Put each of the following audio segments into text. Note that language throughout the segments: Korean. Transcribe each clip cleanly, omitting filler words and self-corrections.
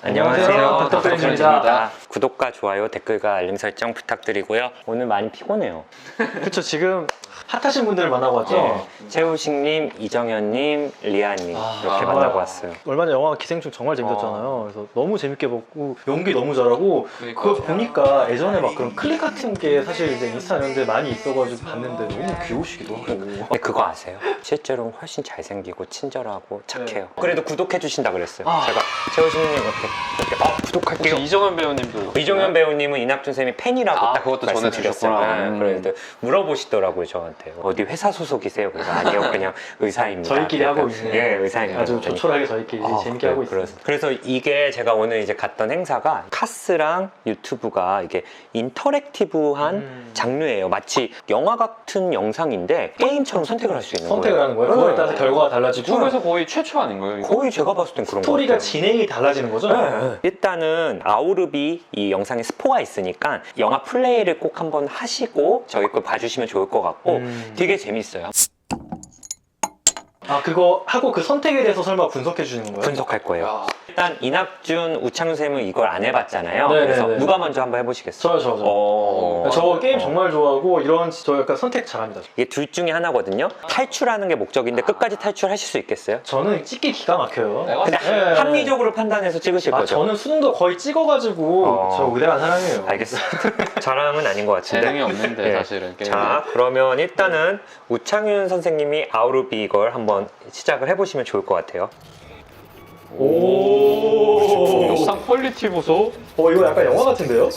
안녕하세요. 닥터프렌즈입니다. 구독과 좋아요, 댓글과 알림 설정 부탁드리고요. 오늘 많이 피곤해요. 그쵸, 지금 핫하신 분들을 만나고 왔죠? 최우식님, 이정현님, 리아님 이렇게 정말 만나고 왔어요. 얼마 전에 영화 기생충 정말 재밌었잖아요. 그래서 너무 재밌게 봤고 연기 너무 잘하고 그거 보니까 예전에 막 그런 클립 같은 게 사실 이제 인스타 이런 데 많이 있어가지고 봤는데 너무 귀여우시기도 하고. 근데 그거 아세요? 실제로는 훨씬 잘생기고 친절하고 착해요. 그래도 구독해 주신다 그랬어요. 제가 최우식님 이렇게 구독할게요. 이정현 배우님도 이종현 배우님은 이낙준 쌤이 팬이라고 딱 그것도 말씀드렸어요. 전해주셨구나. 그래서 물어보시더라고요 저한테. 어디 회사 소속이세요? 그래서 아니요, 그냥 의사입니다. 저희끼리 하고 있는. 예, 의사입니다. 아주 조촐하게 저희끼리 재밌게 하고 있어요. 그래서 이게 제가 오늘 이제 갔던 행사가 카스랑 유튜브가 이게 인터랙티브한 장르예요. 마치 영화 같은 영상인데 게임처럼 선택을 할 수 있는 선택을 거예요. 하는 거예요? 그거에 따라서 결과가 달라지고 중에서 거의 최초 아닌가요? 이거? 거의 제가 봤을 땐 그런 거 스토리가 같아요. 진행이 달라지는 거죠? 일단은 아우르비 이 영상에 스포가 있으니까 영화 플레이를 꼭 한번 하시고 저희 거 봐주시면 좋을 것 같고 되게 재밌어요. 아, 그거 하고 그 선택에 대해서 설마 분석해 주시는 건가요? 분석할 거예요. 야. 일단 이낙준, 우창윤 쌤은 이걸 안 해봤잖아요. 네네네. 그래서 누가 먼저 한번 해보시겠어요? 저. 저 게임 정말 좋아하고 이런 저 약간 선택 잘합니다. 이게 둘 중에 하나거든요. 탈출하는 게 목적인데 끝까지 탈출하실 수 있겠어요? 저는 찍기 기가 막혀요. 근데 네. 합리적으로 판단해서 찍으실 거죠? 저는 수능도 거의 찍어가지고 저 의대한 사람이에요. 알겠습니다. 자랑은 아닌 것 같은데. 재능이 없는데 네. 사실은 게임에. 자, 그러면 일단은 우창윤 선생님이 아우르비 이걸 한번 시작을 해보시면 좋을 것 같아요. 오. 영상 퀄리티 보소. 이거 약간 영화 같은데요?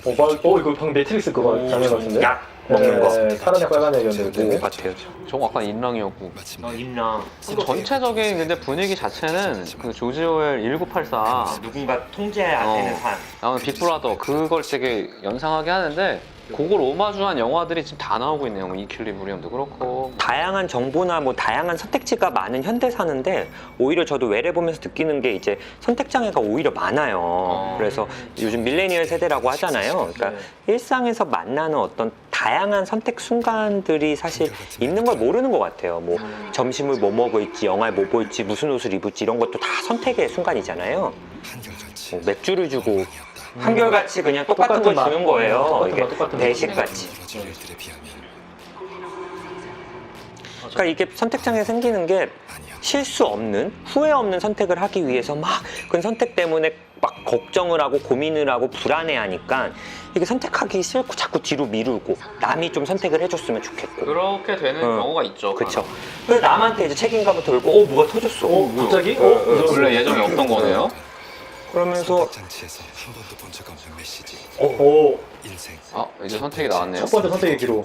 이거 방금 매트릭스 그거 장면 같은데? 약 먹는 거. 파란색 빨간색이었는데 그거 그거. 같아요. 저거 아까 인랑이었고. 임랑. 전체적인 근데 분위기 자체는 그 조지 오웰 1984 누군가 통제 안 되는 산. 나오는 빅브라더 그걸 되게 연상하게 하는데 그걸 오마주한 영화들이 지금 다 나오고 있네요. 뭐 이퀄리브리엄도 그렇고. 다양한 정보나 뭐 다양한 선택지가 많은 현대 사는데 오히려 저도 외래 보면서 느끼는 게 이제 선택 장애가 오히려 많아요. 그래서 요즘 밀레니얼 세대라고 하잖아요. 그러니까 일상에서 만나는 어떤 다양한 선택 순간들이 사실 있는 걸 모르는 것 같아요. 뭐 점심을 뭐 먹을지, 영화를 뭐 볼지, 무슨 옷을 입을지 이런 것도 다 선택의 순간이잖아요. 뭐 맥주를 주고 한결같이 그냥 똑같은 걸 맛. 주는 거예요. 똑같은 이게 맛, 똑같은 배식같이. 그러니까 이게 선택장애 생기는 게 실수 없는, 후회 없는 선택을 하기 위해서 막 그 선택 때문에 막 걱정을 하고 고민을 하고 불안해하니까 이게 선택하기 싫고 자꾸 뒤로 미루고 남이 좀 선택을 해줬으면 좋겠고. 그렇게 되는 경우가 있죠. 그렇죠. 그래서 남한테 이제 책임감을 들고 뭐가 터졌어. 갑자기? 원래 예정이 없던 거네요. 그러면서 잔치에서 한 번도 본 적 없는 메시지. 인생. 이제 선택이 나왔네요. 첫 번째 선택의 기로.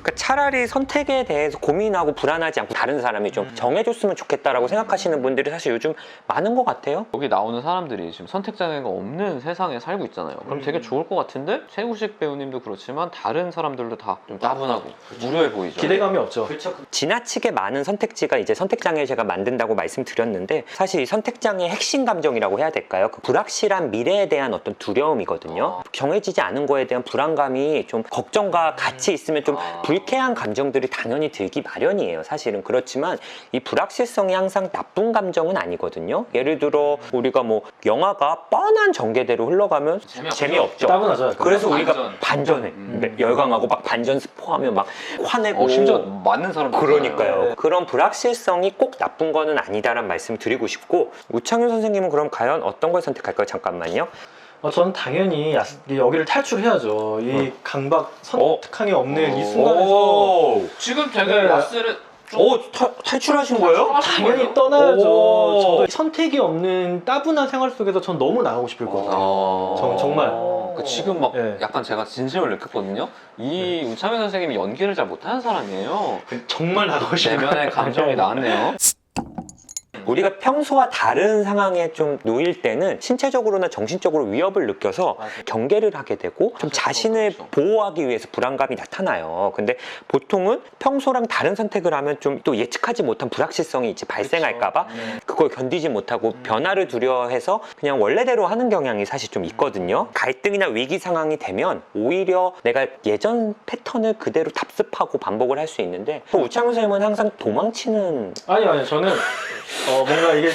그러니까 차라리 선택에 대해서 고민하고 불안하지 않고 다른 사람이 좀 정해줬으면 좋겠다라고 생각하시는 분들이 사실 요즘 많은 것 같아요. 여기 나오는 사람들이 지금 선택 장애가 없는 세상에 살고 있잖아요. 그럼 되게 좋을 것 같은데 최우식 배우님도 그렇지만 다른 사람들도 다 좀 따분하고 무료해 보이죠. 기대감이 없죠. 지나치게 많은 선택지가 이제 선택장애를 제가 만든다고 말씀드렸는데 사실 이 선택장애의 핵심 감정이라고 해야 될까요? 그 불확실한 미래에 대한 어떤 두려움이거든요. 정해지지 않은 거에 대한 불안감이 좀 걱정과 같이 있으면 좀 불쾌한 감정들이 당연히 들기 마련이에요. 사실은. 그렇지만 이 불확실성이 항상 나쁜 감정은 아니거든요. 예를 들어 우리가 뭐 영화가 뻔한 전개대로 흘러가면 재미없죠. 따분하죠. 약간. 그래서 우리가 반전. 반전해. 열광하고 막 반전 스포하면 막 화내고 심지어 맞는 사람도 그러니까요. 그런 불확실성이 꼭 나쁜 거는 아니다라는 말씀을 드리고 싶고 우창윤 선생님은 그럼 과연 어떤 걸 선택할까요? 잠깐만요. 저는 당연히 여기를 탈출해야죠. 이 강박 선택함이 없는 이 순간에서 지금 되게 네. 야스를 탈출하신 거예요? 당연히 떠나야죠. 오. 저도 선택이 없는 따분한 생활 속에서 전 너무 나가고 싶을 것 같아요. 정말. 지금 막 네. 약간 제가 진심을 느꼈거든요. 이 우창현 선생님이 연기를 잘 못하는 사람이에요. 정말 나가고 싶어요. 내면의 감정이 나왔네요. 우리가 평소와 다른 상황에 좀 놓일 때는 신체적으로나 정신적으로 위협을 느껴서 경계를 하게 되고 좀 자신을 그렇죠. 보호하기 위해서 불안감이 나타나요. 근데 보통은 평소랑 다른 선택을 하면 좀 또 예측하지 못한 불확실성이 이제 발생할까봐 그걸 견디지 못하고 변화를 두려워해서 그냥 원래대로 하는 경향이 사실 좀 있거든요. 갈등이나 위기 상황이 되면 오히려 내가 예전 패턴을 그대로 답습하고 반복을 할 수 있는데 우창훈 선생님은 항상 도망치는 아니요. 저는 뭔가 이게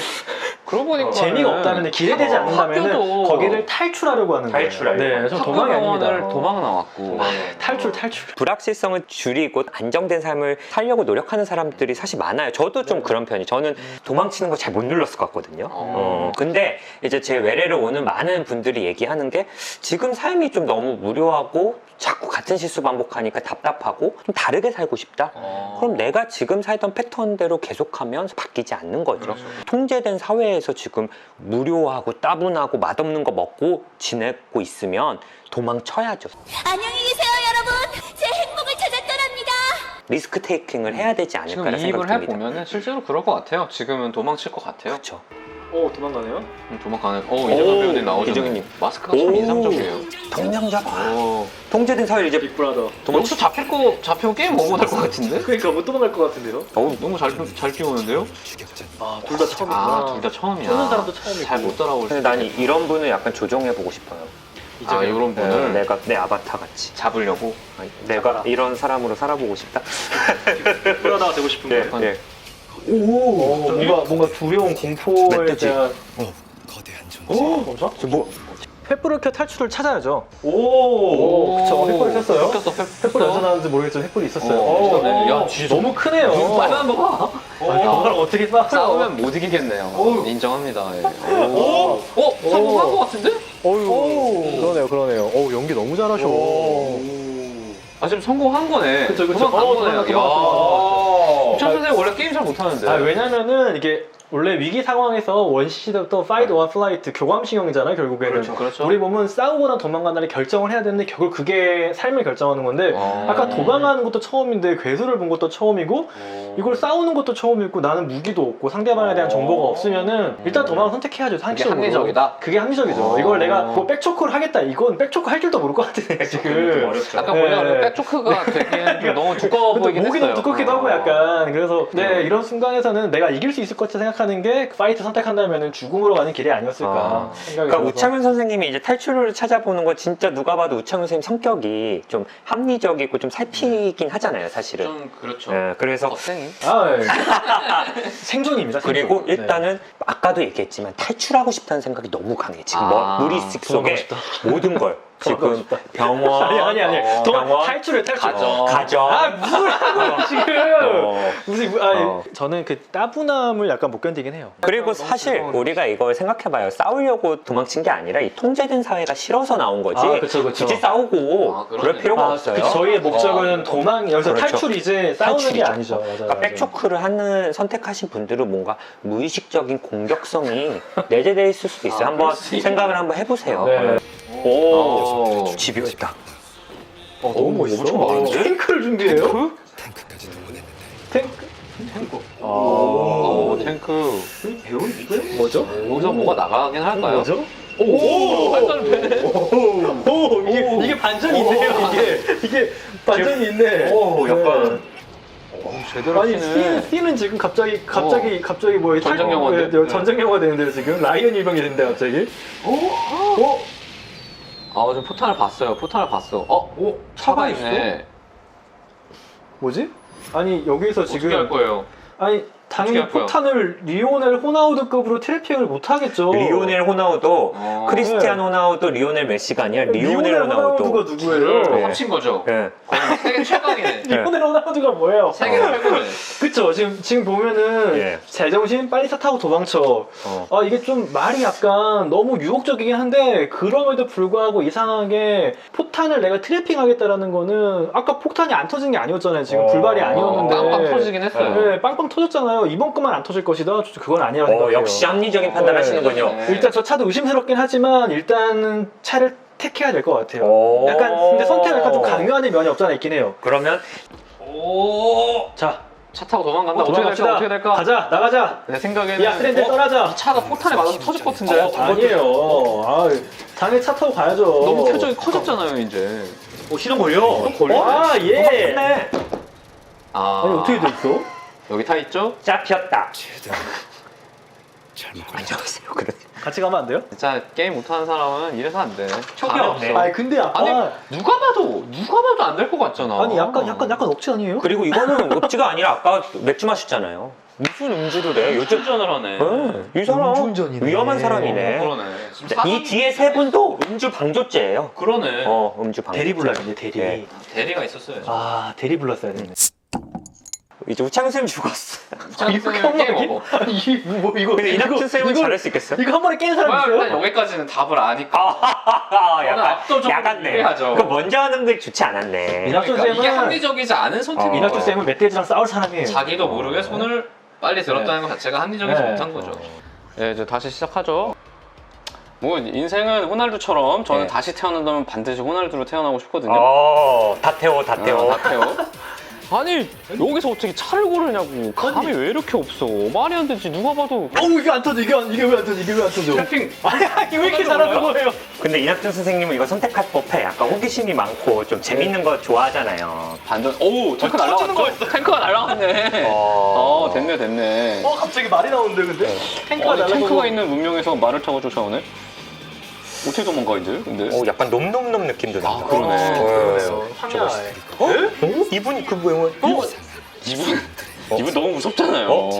그러고 보니까 재미가 없다면 기대되지 않는다면 학교도 거기를 탈출하려고 하는 거예요. 탈출하려고. 네, 저 도망이 아닙니다. 학교병원을 도망 나왔고 탈출. 불확실성을 줄이고 안정된 삶을 살려고 노력하는 사람들이 사실 많아요. 저도 좀 그런 편이. 저는 도망치는 거 잘 못 눌렀을 것 같거든요. 근데 이제 제 외래를 오는 많은 분들이 얘기하는 게 지금 삶이 좀 너무 무료하고 자꾸 같은 실수 반복하니까 답답하고 좀 다르게 살고 싶다. 그럼 내가 지금 살던 패턴대로 계속하면 바뀌지 않는 거죠. 그렇죠. 통제된 사회에서 지금 무료하고 따분하고 맛없는 거 먹고 지내고 있으면 도망쳐야죠. 안녕히 계세요, 여러분. 제 행복을 찾아 떠납니다. 리스크 테이킹을 해야 되지 지금 않을까라는 이입을 생각이 듭니다. 해보면은 실제로 그럴 것 같아요. 지금은 도망칠 것 같아요. 그렇죠. 오, 도망가네요. 도망가는. 이정현 배우님 나오죠. 이정현님. 마스크가 참 인상적이에요. 동명잡아. 통제된 사회를 이제 빅브라더. 여기서 잡히고 게임 오버할 것 같은데? 그러니까 못 도망갈 것 같은데요? 너무 잘 피우는데요? 아, 둘 다 처음이구나. 둘 다 처음이야. 쏘는 사람도 처음이고. 잘 못 따라올 근데 난 이런 분을 약간 조종해보고 싶어요. 이런 분을 내가 내 아바타 같이. 잡으려고. 내가 이런 사람으로 살아보고 싶다. 빅브라더가 되고 싶은 거예요. 예. 오, 뭔가 두려운 공포에 멧돼지. 대한. 거대한 존재. 뭐죠? 횃불을 켜 탈출을 찾아야죠. 오, 그쵸. 횃불을 켰어요. 횃불 어디서 나왔는지 모르겠지만 횃불이 있었어요. 야, 진짜 너무 크네요. 빨간 거 봐. 저걸 어떻게 싸워요? 싸우면 못 이기겠네요. 인정합니다. 예. 성공한 것 같은데? 그러네요. 연기 너무 잘하셔. 지금 성공한 거네. 그쵸. 도망간 거네요. 도망갔어. 옥천 선생님 원래 게임 잘 못하는데. 왜냐면은 이게 원래 위기 상황에서 원시 시대부터 fight or flight 교감신형이잖아요, 결국에는. 그렇죠. 우리 몸은 싸우거나 도망가나를 결정을 해야 되는데 결국 그게 삶을 결정하는 건데 아까 도망가는 것도 처음인데 괴수를 본 것도 처음이고 이걸 싸우는 것도 처음이고 나는 무기도 없고 상대방에 대한 정보가 없으면은 일단 도망을 선택해야죠, 상식적으로. 합리적이다? 그게 합리적이죠. 이걸 내가 뭐 백초크를 하겠다, 이건 백초크 할 줄도 모를 것 같은데 지금. 약간 뭐냐면 백초크가 되기엔 좀 너무 두꺼워 보이긴 목이 했어요. 너무 두껍기도 하고 약간. 그래서 이런 순간에서는 내가 이길 수 있을 것 같이 생각하는 게 파이트 선택한다면 죽음으로 가는 길이 아니었을까 생각이 그러니까 들어서. 우창윤 선생님이 이제 탈출을 찾아보는 거 진짜 누가 봐도 우창윤 선생님 성격이 좀 합리적이고 좀 살피긴 하잖아요, 사실은. 좀 그렇죠. 예, 그래서 겁쟁이? 생존입니다. 그리고 생존. 일단은 아까도 얘기했지만 탈출하고 싶다는 생각이 너무 강해. 지금 무의식 속에 도망가고 싶다. 모든 걸 지금 병원 아니. 병원 탈출. 가정. 무슨 소리 하고 지금. 무슨 어. 저는 그 따분함을 약간 못 견디긴 해요. 그리고 사실 우리가 이걸 생각해봐요. 싸우려고 도망친 게 아니라 이 통제된 사회가 싫어서 나온 거지. 그쵸. 굳이 싸우고 그러네. 그럴 필요가 없어요. 저희의 목적은 여기서 그렇죠. 탈출이지 싸우는 게 탈출이죠. 아니죠. 맞아요. 그러니까 백초크를 선택하신 분들은 뭔가 무의식적인 공격성이 내재되어 있을 수도 있어요. 한번 생각을 한번 해보세요. 네. 오, 집요했다. 너무 멋있어. 엄청 많은데? 탱크를 준비해요? 탱크까지 동원했는데 탱크. 탱크. 배우인데? 뭐죠? 여기서 뭐가 나가긴 할까요? 뭐죠? 오! 발사를 패네. 오, 이게 반전이 있네요. 이게 반전이 있네. 약간. 제대로 아니 치네. C는 지금 갑자기 뭐 전쟁 영화인데? 전쟁 영화 되는데요 지금 라이언 일병이 된대 갑자기. 지금 포탄을 봤어요. 차가 있네. 뭐지? 아니 여기서 어떻게 지금 할 거예요? 아니 당연히 어떻게 할 거야? 포탄을 리오넬 호나우드급으로 트래핑을 못 하겠죠. 리오넬 호나우도 크리스티안 호나우도 리오넬 메시가 아니라 리오넬 호나우도. 호나우드가 누구예요? 네. 합친 거죠. 예. 거의 세계 최강이네. 리오넬 호나우드가 뭐예요? 세계 최고네. 그쵸. 지금 보면은 예. 제정신 빨리 차 타고 도망쳐. 이게 좀 말이 약간 너무 유혹적이긴 한데 그럼에도 불구하고 이상하게 포탄을 내가 트래핑하겠다라는 거는 아까 폭탄이 안 터진 게 아니었잖아요. 지금 불발이 아니었는데. 빵빵 터지긴 했어요. 네, 빵빵 터졌잖아요. 이번 것만 안 터질 것이다. 그건 아니라고 생각해요. 역시 합리적인 판단하시는군요. 네. 일단 저 차도 의심스럽긴 하지만 일단은 차를 택해야 될 것 같아요. 오. 약간 근데 선택을 약간 좀 강요하는 면이 없잖아 있긴 해요. 그러면 자, 차 타고 도망간다. 도망갑시다. 어떻게 될까? 가자, 나가자. 내 생각에는 야, 트렌드 떠나자. 차가 포탄에 맞아서 터질 것 같은데. 아니에요. 당연히 차 타고 가야죠. 너무 표정이 커졌잖아요, 이제. 시동 걸려. 아, 예. 네. 아니 어떻게 됐어? 여기 타 있죠? 잡혔다. 최대한 잘못 걸려. 안녕하세요. 그래. 같이 가면 안 돼요? 진짜 게임 못하는 사람은 이래서 안 돼. 촉이 감이 없네. 없어. 아니 근데 아니 누가 봐도 안 될 것 같잖아. 아니 약간 억지 아니에요? 그리고 이거는 억지가 아니라 아까 맥주 마셨잖아요. 무슨 음주를 해? 요즘 운전을 하네. 이 사람 음주운전이네. 위험한 사람이네. 그러네. 지금 이 사람이- 뒤에 세 분도 음주 방조죄예요. 그러네. 음주 방조죄. 대리 불렀네 대리. 네. 대리가 있었어요. 아 대리 불렀어야 되네. 이제 우창 쌤 죽었어. 이렇게 한 게임 번에 먹어. 뭐 이거 근데 이낙준 쌤은 이거- 잘할 수 있겠어? 이거 한 번에 깬 사람 뭐야, 일단 있어요? 여기까지는 답을 아니까. 저는 압도적으로 약간네. 유리하죠. 그 먼저 하는 게 좋지 않았네. 이낙준 그러니까 이게 쌤은- 합리적이지 않은 선택이 이낙준 쌤은 멧돼지랑 싸울 사람이에요. 자기도 모르게 손을 빨리 들었다는 것 자체가 합리적이지 네. 못한 거죠. 네, 이제 다시 시작하죠. 뭐 인생은 호날두처럼 저는 네. 다시 태어난다면 반드시 호날두로 태어나고 싶거든요. 다 태워, 다 태워. 다 태워. 아니 여기서 어떻게 차를 고르냐고. 감이 왜 이렇게 없어? 말이 안 되지. 누가 봐도 이게 안 터져 이게 왜 안 터져 이게 왜 안 터져? 캠핑 아니 왜 이렇게 잘하는 거예요? 근데 이낙준 선생님은 이거 선택할 법해. 약간 호기심이 많고 좀 재밌는 거 좋아하잖아요. 반전. 오 탱크 날라갔어. 탱크가 날라갔네. 됐네. 갑자기 말이 나오는데 근데 탱크가 아니, 탱크가 날아가고 있는 문명에서 말을 타고 쫓아오네. 어떻게 도망가 이제? 근데 약간 놈놈놈 느낌도 난다. 그러네요. 이분이 그 뭐예요? 이분 너무 무섭잖아요.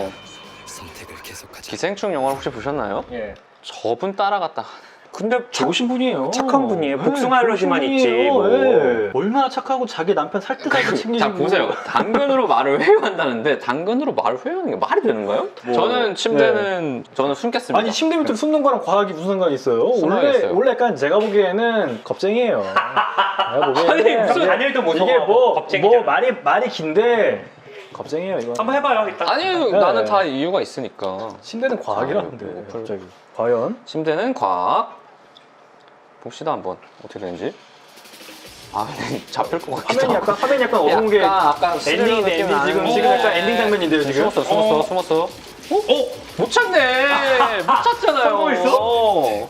선택을 계속하자. 기생충 영화를 혹시 보셨나요? 예. 저분 따라갔다가 근데 좋으신 분이에요. 착한 분이에요. 복숭아 알러지만 좋으신 있지, 분이에요. 뭐. 예. 얼마나 착하고 자기 남편 살뜰하게 챙기시고. 자 보세요. 당근으로 말을 회유한다는데 당근으로 말을 회유하는 게 말이 되는가요? 저는 침대는 저는 숨겠습니다. 아니 침대 밑으로 숨는 거랑 과학이 무슨 상관이 있어요? 숨어야겠어요. 원래 약간 제가 보기에는 겁쟁이에요. 제가 보기에는 아니, 무슨 단일도 못 이게 먹어. 겁쟁이잖아. 말이 긴데 겁쟁이에요 이거. 한번 해봐요, 일단. 아니 네. 나는 다 이유가 있으니까. 침대는 과학이라는데 뭐, 갑자기. 과연? 침대는 과학. 봅시다 한번 어떻게 되는지. 아 근데 잡힐 것 같기도 하고. 화면이 약간 어두운 게 약간 엔딩 지금 약간 엔딩 장면인데요 지금. 숨었어. 못 찾네. 못 찾잖아요. 성공했어?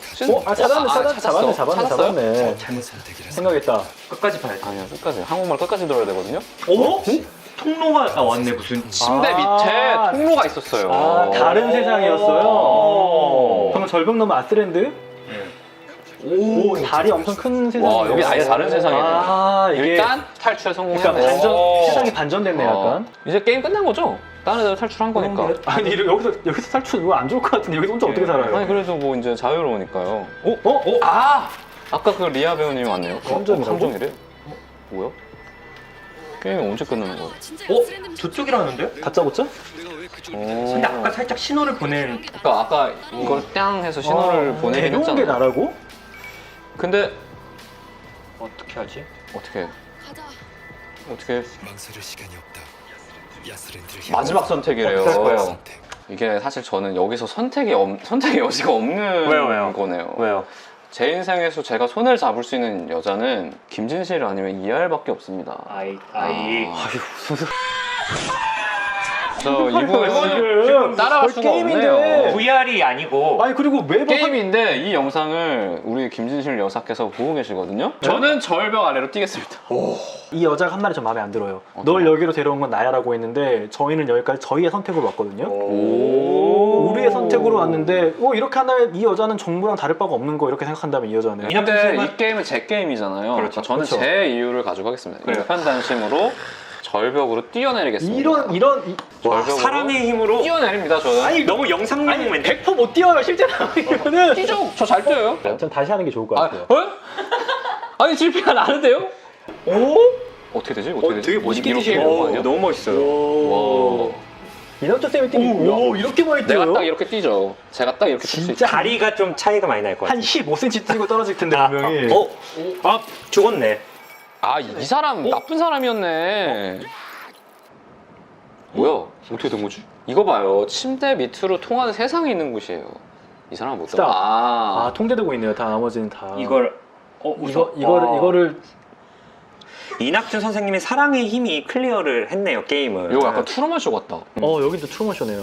잡았네. 잘못 선택이라서 생각했다. 끝까지 봐야 돼. 아니야 끝까지 한국말 끝까지 들어야 되거든요. 통로가 왔네, 무슨. 침대 아. 밑에 통로가 있었어요. 다른 세상이었어요. 방금 절벽 넘어 아스랜드? 오, 달이 엄청 큰 세상이에요. 와, 여기 아예 다른 세상이네. 이게 일단 탈출에 성공했네. 그러니까 세상이 반전됐네 약간. 이제 게임 끝난 거죠? 다른 데로 탈출한 거니까. 아니 여기서 탈출 이거 안 좋을 것 같은데 여기서 혼자 어떻게 살아요? 아니 그래도 뭐 이제 자유로우니까요. 아! 아까 그 리아 배우님이 왔네요. 함정이라고? 함정이래? 뭐야? 게임이 언제 끝나는 거야? 저쪽이라는데? 다짜고짜? 근데 아까 살짝 신호를 보낸. 그러니까 아까 이걸 땅 해서 신호를 보내긴 데려온 게 했잖아. 나라고? 근데 어떻게 하지? 어떻게 망설일 시간이 없다. 야스랜드를 마지막 선택이래요. 어떡할 거예요? 선택. 이게 사실 저는 여기서 선택의 여지가 없는 왜요? 거네요. 왜요? 제 인생에서 제가 손을 잡을 수 있는 여자는 김진실 아니면 이하열밖에 없습니다. 아이. 저 이분을 지금 따라갈 수가 게임인데. 없네요. VR이 아니고. 아니 그리고 매번 게임인데 이 영상을 우리 김진실 여사께서 보고 계시거든요. 저는 절벽 아래로 뛰겠습니다. 이 여자가 한 말이 좀 마음에 안 들어요. 어떤 널 거? 여기로 데려온 건 나야라고 했는데 저희는 여기까지 저희의 선택으로 왔거든요. 오. 우리의 선택으로 왔는데 이렇게 한다면 이 여자는 정부랑 다를 바가 없는 거 이렇게 생각한다면 이 여자는 근데 이 게임은 제 게임이잖아요. 그렇죠. 그러니까 저는 그렇죠. 제 이유를 가지고 하겠습니다. 그래요. 일편단심으로 절벽으로 뛰어내리겠습니다. 이런 와, 절벽으로 사람의 힘으로. 뛰어내립니다. 저는. 아니, 너무 영상용 멘트. 100% 못 뛰어요 실제 상황이면은. 뛰죠. 저 잘 뛰어요. 전 다시 하는 게 좋을 것 아, 같아요. 아니 실패가 나는데요? 오? 어떻게 되지? 어떻게 되지? 되게 멋있게 이렇게 뛰시네요. 되는 거 아니야? 너무 멋있어요. 와. 이낙준 쌤이 뛰고 이렇게 많이 뛰어요? 내가 딱 이렇게 뛰죠. 제가 딱 이렇게 뛸 수 있죠. 진짜 다리가 좀 차이가 많이 날 것 같아요. 한 15cm 뛰고 떨어질 텐데 분명히. 죽었네. 아, 이 사람 나쁜 사람이었네. 뭐야? 어떻게 된 거지? 이거 봐요. 침대 밑으로 통하는 세상이 있는 곳이에요. 이 사람은 못 스탑. 들어. 아 통제되고 있네요. 다 나머지는 다. 이걸. 이거를 이낙준 선생님의 사랑의 힘이 클리어를 했네요, 게임을. 이거 약간 트루먼 쇼 같다. 여기도 트루먼 쇼네요.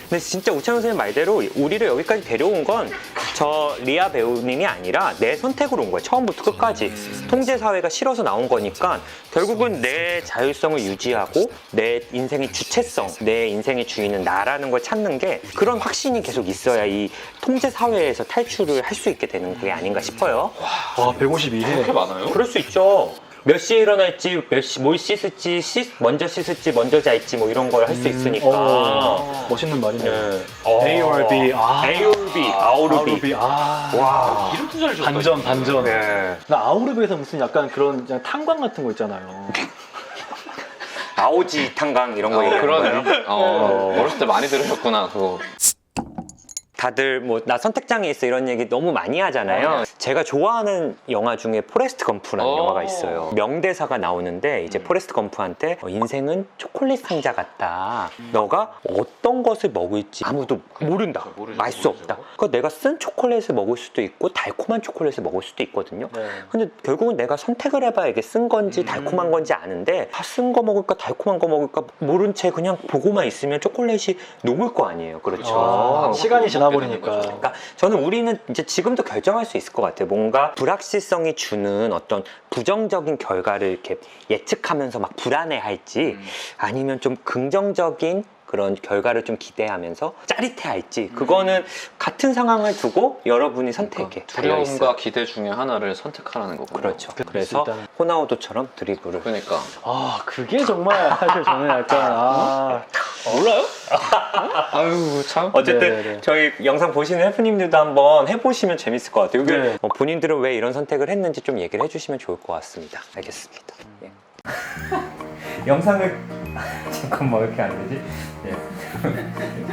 근데 진짜 우창 선생님 말대로 우리를 여기까지 데려온 건 저 리아 배우님이 아니라 내 선택으로 온 거예요. 처음부터 끝까지. 통제 사회가 싫어서 나온 거니까 결국은 내 자율성을 유지하고 내 인생의 주체성, 내 인생의 주인은 나라는 걸 찾는 게 그런 확신이 계속 있어야 이 통제 사회에서 탈출을 할 수 있게 되는 게 아닌가 싶어요. 와 152회. 그렇게 많아요? 그럴 수 있죠. 몇 시에 일어날지, 뭘 씻을지, 먼저 씻을지, 먼저 잘지 뭐 이런 걸 할 수 있으니까. 멋있는 말이네요. 네. AORB. 아우르비. 와. 이름도 잘 지었다. 반전. 네. 나 아우르비에서 무슨 약간 그런 그냥 탄광 같은 거 있잖아요. 아오지 탄강 이런 거 얘기하는 거예요? 그러네. 어렸을 때 많이 들으셨구나, 그거. 다들 뭐 나 선택장애 있어 이런 얘기 너무 많이 하잖아요. 제가 좋아하는 영화 중에 포레스트 검프라는 영화가 있어요. 명대사가 나오는데 이제 포레스트 검프한테 인생은 초콜릿 상자 같다. 너가 어떤 것을 먹을지 아무도 모른다. 알 수 없다. 그러니까 내가 쓴 초콜릿을 먹을 수도 있고 달콤한 초콜릿을 먹을 수도 있거든요. 네. 근데 결국은 내가 선택을 해봐야 이게 쓴 건지 달콤한 건지 아는데 쓴 거 먹을까 달콤한 거 먹을까 모른 채 그냥 보고만 있으면 초콜릿이 녹을 거 아니에요. 그렇죠. 시간이 지나버리니까. 그러니까 저는 우리는 이제 지금도 결정할 수 있을 것 같아요. 뭔가 불확실성이 주는 어떤 부정적인 결과를 이렇게 예측하면서 막 불안해할지 아니면 좀 긍정적인 그런 결과를 좀 기대하면서 짜릿해할지 그거는 같은 상황을 두고 여러분이 선택에 달려 있어요. 두려움과 기대 중에 하나를 선택하라는 거군요. 그렇죠. 그럴 그래서 수 있다는. 호나우도처럼 드리블을 그러니까. 그게 정말 사실 저는 약간 몰라요? 아유, 참. 어쨌든 네네네. 저희 영상 보시는 헬프님들도 한번 해보시면 재밌을 것 같아요. 이게 네. 본인들은 왜 이런 선택을 했는지 좀 얘기를 해주시면 좋을 것 같습니다. 알겠습니다. 예. 영상을 잠깐만 왜 이렇게 안 되지? 예.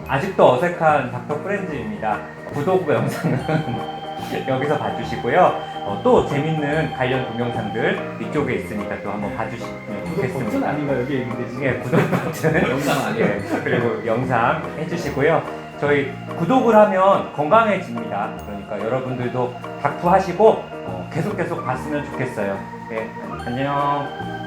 아직도 어색한 닥터 프렌즈입니다. 구독 영상은 여기서 봐주시고요. 또 재밌는 관련 동영상들 이쪽에 있으니까 또 한번 봐주시면 좋겠습니다. 아닌가 여기 있는데 예, 구독 버튼 영상 아니에요. 예, 그리고 영상 해주시고요. 저희 구독을 하면 건강해집니다. 그러니까 여러분들도 닥터 하시고 계속 봤으면 좋겠어요. 예, 안녕.